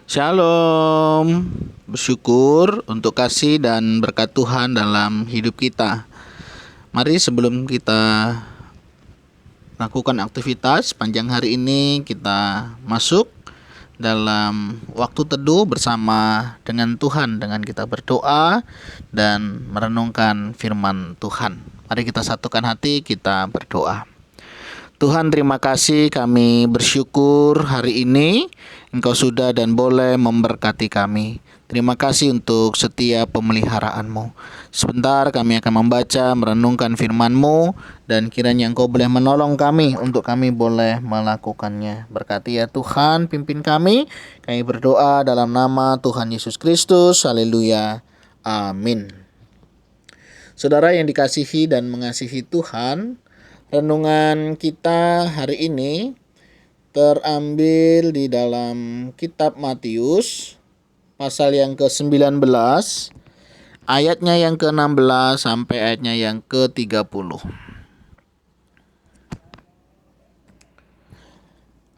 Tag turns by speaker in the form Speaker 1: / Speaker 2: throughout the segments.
Speaker 1: Shalom, bersyukur untuk kasih dan berkat Tuhan dalam hidup kita. Mari sebelum kita lakukan aktivitas panjang hari ini, kita masuk dalam waktu teduh bersama dengan Tuhan, dengan kita berdoa dan merenungkan firman Tuhan. Mari kita satukan hati, kita berdoa. Tuhan, terima kasih, kami bersyukur hari ini Engkau sudah dan boleh memberkati kami. Terima kasih untuk setiap pemeliharaanmu. Sebentar kami akan membaca, merenungkan firman-Mu, dan kiranya Engkau boleh menolong kami untuk kami boleh melakukannya. Berkati ya Tuhan, pimpin kami. Kami berdoa dalam nama Tuhan Yesus Kristus. Haleluya. Amin. Saudara yang dikasihi dan mengasihi Tuhan, renungan kita hari ini terambil di dalam kitab Matius pasal yang ke-19, ayatnya yang ke-16 sampai ayatnya yang ke-30.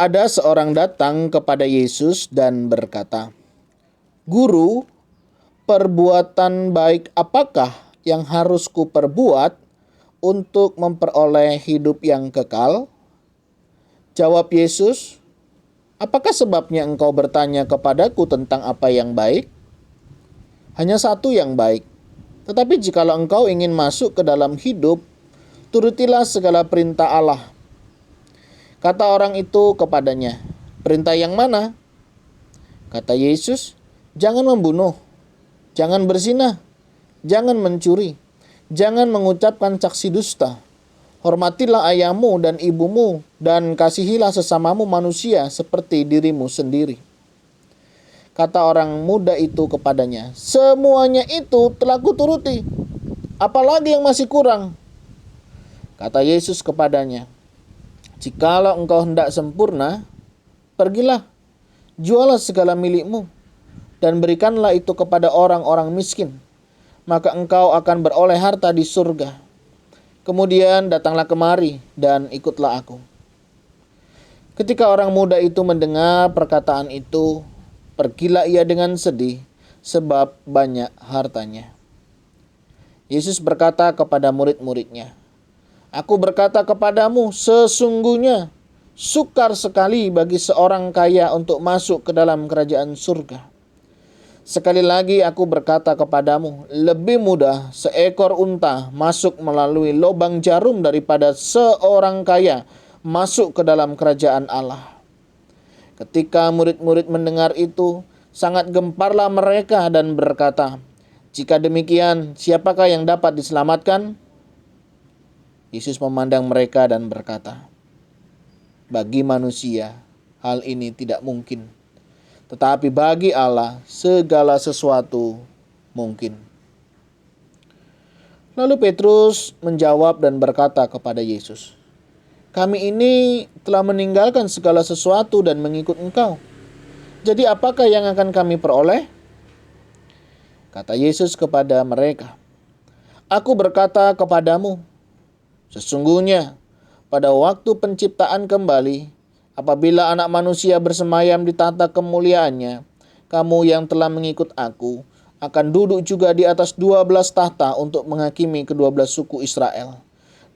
Speaker 1: Ada seorang datang kepada Yesus dan berkata, "Guru, perbuatan baik apakah yang harus kuperbuat untuk memperoleh hidup yang kekal?" Jawab Yesus, "Apakah sebabnya engkau bertanya kepadaku tentang apa yang baik? Hanya satu yang baik. Tetapi jikalau engkau ingin masuk ke dalam hidup, turutilah segala perintah Allah." Kata orang itu kepadanya, "Perintah yang mana?" Kata Yesus, "Jangan membunuh, jangan berzina, jangan mencuri, jangan mengucapkan saksi dusta. Hormatilah ayahmu dan ibumu, dan kasihilah sesamamu manusia seperti dirimu sendiri." Kata orang muda itu kepadanya, "Semuanya itu telah kuturuti. Apalagi yang masih kurang?" Kata Yesus kepadanya, "Jikalau engkau hendak sempurna, pergilah, jualah segala milikmu, dan berikanlah itu kepada orang-orang miskin. Maka engkau akan beroleh harta di surga. Kemudian datanglah kemari dan ikutlah aku." Ketika orang muda itu mendengar perkataan itu, pergilah ia dengan sedih, sebab banyak hartanya. Yesus berkata kepada murid-muridnya, "Aku berkata kepadamu, sesungguhnya sukar sekali bagi seorang kaya untuk masuk ke dalam kerajaan surga. Sekali lagi aku berkata kepadamu, lebih mudah seekor unta masuk melalui lubang jarum daripada seorang kaya masuk ke dalam kerajaan Allah." Ketika murid-murid mendengar itu, sangat gemparlah mereka dan berkata, "Jika demikian, siapakah yang dapat diselamatkan?" Yesus memandang mereka dan berkata, "Bagi manusia, hal ini tidak mungkin. Tetapi bagi Allah segala sesuatu mungkin." Lalu Petrus menjawab dan berkata kepada Yesus, "Kami ini telah meninggalkan segala sesuatu dan mengikut Engkau. Jadi apakah yang akan kami peroleh?" Kata Yesus kepada mereka, "Aku berkata kepadamu, sesungguhnya pada waktu penciptaan kembali, apabila Anak Manusia bersemayam di tahta kemuliaannya, kamu yang telah mengikut aku akan duduk juga di atas 12 tahta untuk menghakimi ke-12 suku Israel.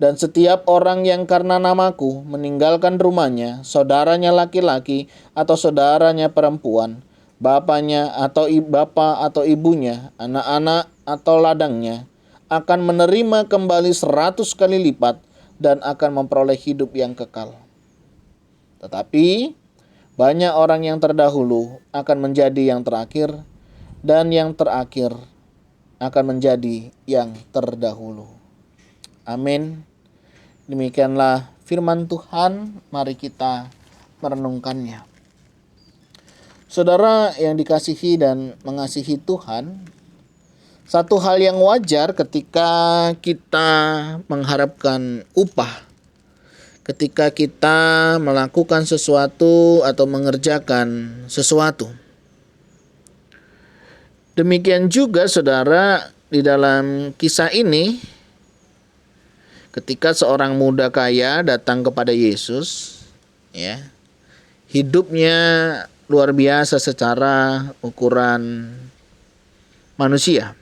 Speaker 1: Dan setiap orang yang karena namaku meninggalkan rumahnya, saudaranya laki-laki atau saudaranya perempuan, bapaknya atau bapa atau ibunya, anak-anak atau ladangnya, akan menerima kembali 100 kali lipat dan akan memperoleh hidup yang kekal. Tetapi banyak orang yang terdahulu akan menjadi yang terakhir, dan yang terakhir akan menjadi yang terdahulu." Amin. Demikianlah firman Tuhan, mari kita merenungkannya. Saudara yang dikasihi dan mengasihi Tuhan, satu hal yang wajar ketika kita mengharapkan upah, ketika kita melakukan sesuatu atau mengerjakan sesuatu. Demikian juga saudara, di dalam kisah ini, ketika seorang muda kaya datang kepada Yesus, ya, hidupnya luar biasa secara ukuran manusia.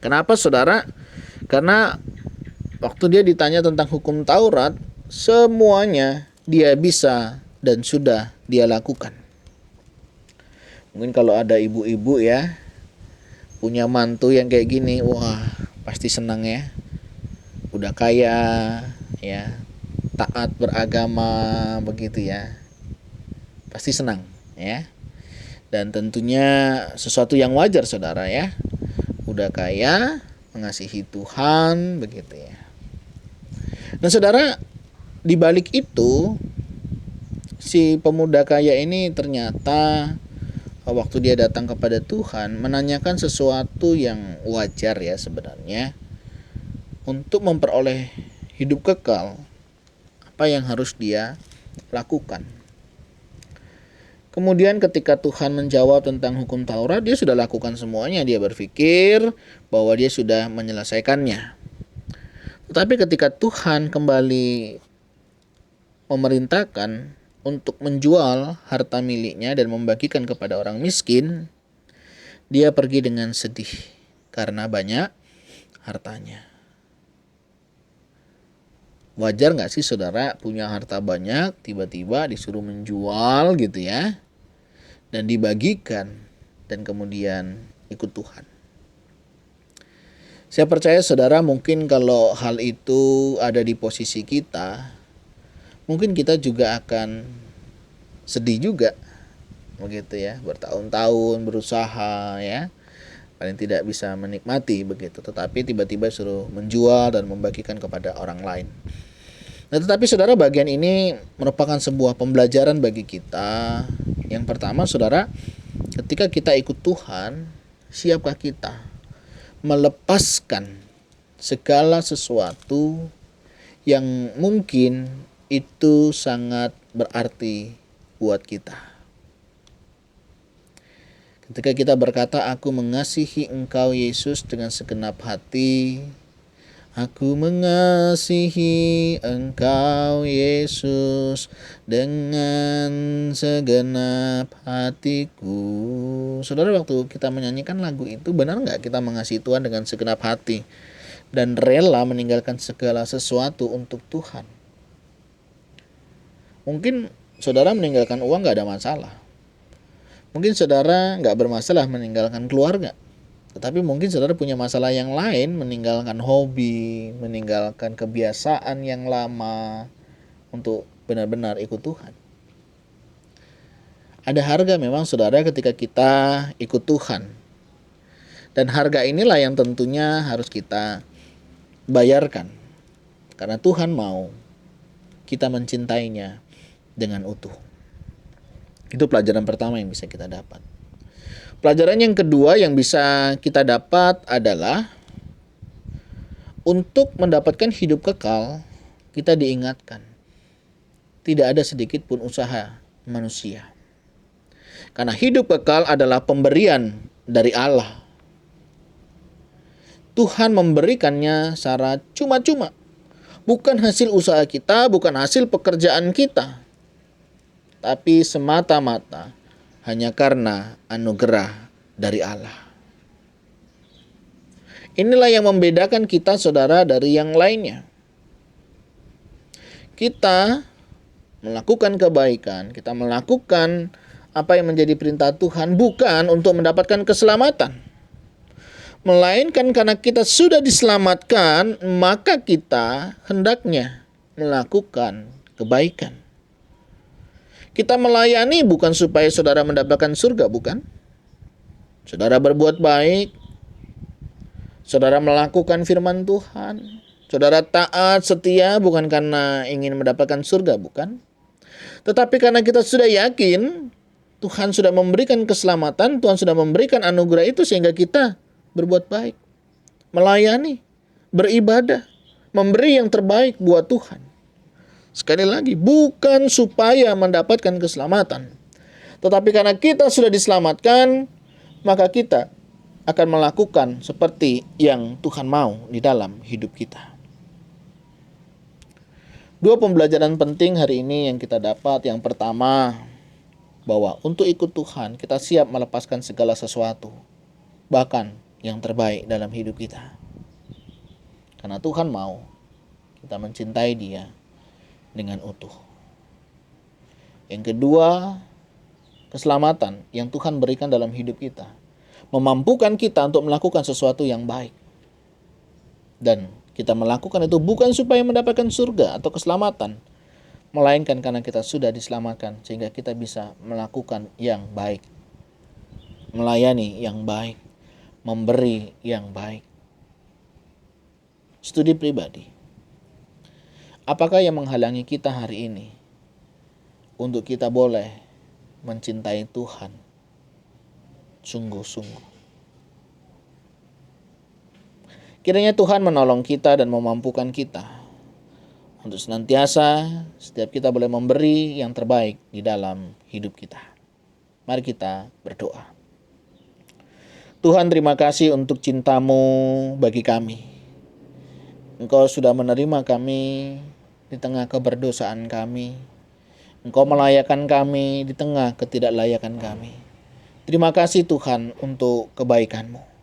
Speaker 1: Kenapa saudara? Karena waktu dia ditanya tentang hukum Taurat, semuanya dia bisa dan sudah dia lakukan. Mungkin kalau ada ibu-ibu ya, punya mantu yang kayak gini, wah pasti senang ya. Udah kaya ya, taat beragama begitu ya. Pasti senang ya. Dan tentunya sesuatu yang wajar saudara ya. Udah kaya, mengasihi Tuhan begitu ya. Nah saudara, di balik itu si pemuda kaya ini ternyata waktu dia datang kepada Tuhan menanyakan sesuatu yang wajar ya sebenarnya. Untuk memperoleh hidup kekal, apa yang harus dia lakukan? Kemudian ketika Tuhan menjawab tentang hukum Taurat, dia sudah lakukan semuanya. Dia berpikir bahwa dia sudah menyelesaikannya. Tetapi ketika Tuhan kembali memerintahkan untuk menjual harta miliknya dan membagikan kepada orang miskin, dia pergi dengan sedih karena banyak hartanya. Wajar gak sih saudara punya harta banyak, tiba-tiba disuruh menjual gitu ya, dan dibagikan, dan kemudian ikut Tuhan. Saya percaya saudara mungkin kalau hal itu ada di posisi kita, mungkin kita juga akan sedih juga, begitu ya, bertahun-tahun berusaha ya, paling tidak bisa menikmati begitu, tetapi tiba-tiba suruh menjual dan membagikan kepada orang lain. Nah, tetapi saudara, bagian ini merupakan sebuah pembelajaran bagi kita. Yang pertama saudara, ketika kita ikut Tuhan, siapkah kita melepaskan segala sesuatu yang mungkin itu sangat berarti buat kita. Ketika kita berkata, aku mengasihi Engkau Yesus dengan segenap hati, aku mengasihi Engkau Yesus dengan segenap hatiku. Saudara, waktu kita menyanyikan lagu itu, benar nggak kita mengasihi Tuhan dengan segenap hati dan rela meninggalkan segala sesuatu untuk Tuhan? Mungkin saudara meninggalkan uang nggak ada masalah. Mungkin saudara nggak bermasalah meninggalkan keluarga. Tetapi mungkin saudara punya masalah yang lain, meninggalkan hobi, meninggalkan kebiasaan yang lama untuk benar-benar ikut Tuhan. Ada harga memang saudara ketika kita ikut Tuhan. Dan harga inilah yang tentunya harus kita bayarkan. Karena Tuhan mau kita mencintainya dengan utuh. Itu pelajaran pertama yang bisa kita dapat. Pelajaran yang kedua yang bisa kita dapat adalah untuk mendapatkan hidup kekal, kita diingatkan tidak ada sedikit pun usaha manusia. Karena hidup kekal adalah pemberian dari Allah. Tuhan memberikannya secara cuma-cuma. Bukan hasil usaha kita, bukan hasil pekerjaan kita. Tapi semata-mata hanya karena anugerah dari Allah. Inilah yang membedakan kita saudara dari yang lainnya. Kita melakukan kebaikan, kita melakukan apa yang menjadi perintah Tuhan bukan untuk mendapatkan keselamatan. Melainkan karena kita sudah diselamatkan, maka kita hendaknya melakukan kebaikan. Kita melayani bukan supaya saudara mendapatkan surga, bukan? Saudara berbuat baik, saudara melakukan firman Tuhan, saudara taat, setia bukan karena ingin mendapatkan surga, bukan? Tetapi karena kita sudah yakin, Tuhan sudah memberikan keselamatan, Tuhan sudah memberikan anugerah itu sehingga kita berbuat baik, melayani, beribadah, memberi yang terbaik buat Tuhan. Sekali lagi, bukan supaya mendapatkan keselamatan. Tetapi karena kita sudah diselamatkan, maka kita akan melakukan seperti yang Tuhan mau di dalam hidup kita. Dua pembelajaran penting hari ini yang kita dapat. Yang pertama, bahwa untuk ikut Tuhan kita siap melepaskan segala sesuatu, bahkan yang terbaik dalam hidup kita. Karena Tuhan mau kita mencintai Dia dengan utuh. Yang kedua, keselamatan yang Tuhan berikan dalam hidup kita memampukan kita untuk melakukan sesuatu yang baik. Dan kita melakukan itu bukan supaya mendapatkan surga atau keselamatan, melainkan karena kita sudah diselamatkan sehingga kita bisa melakukan yang baik, melayani yang baik, memberi yang baik. Studi pribadi. Apakah yang menghalangi kita hari ini untuk kita boleh mencintai Tuhan sungguh-sungguh? Kiranya Tuhan menolong kita dan memampukan kita untuk senantiasa setiap kita boleh memberi yang terbaik di dalam hidup kita. Mari kita berdoa. Tuhan, terima kasih untuk cinta-Mu bagi kami. Engkau sudah menerima kami di tengah keberdosaan kami. Engkau melayakkan kami di tengah ketidaklayakan kami. Terima kasih Tuhan untuk kebaikan-Mu.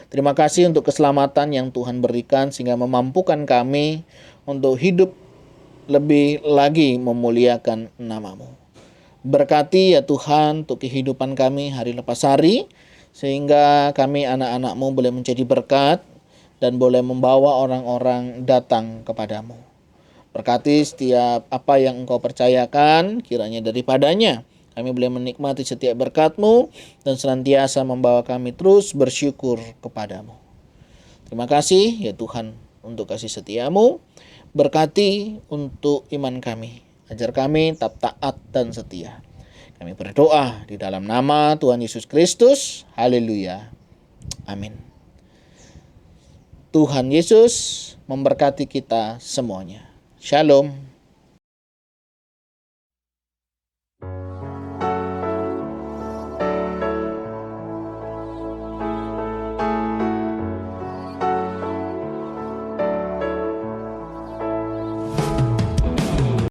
Speaker 1: Terima kasih untuk keselamatan yang Tuhan berikan sehingga memampukan kami untuk hidup lebih lagi memuliakan nama-Mu. Berkati ya Tuhan untuk kehidupan kami hari lepas hari, sehingga kami anak-anak-Mu boleh menjadi berkat dan boleh membawa orang-orang datang kepadamu. Berkati setiap apa yang Engkau percayakan, kiranya daripadanya kami boleh menikmati setiap berkat-Mu dan senantiasa membawa kami terus bersyukur kepadamu. Terima kasih ya Tuhan untuk kasih setia-Mu. Berkati untuk iman kami. Ajar kami tetap taat dan setia. Kami berdoa di dalam nama Tuhan Yesus Kristus. Haleluya. Amin. Tuhan Yesus memberkati kita semuanya. Shalom.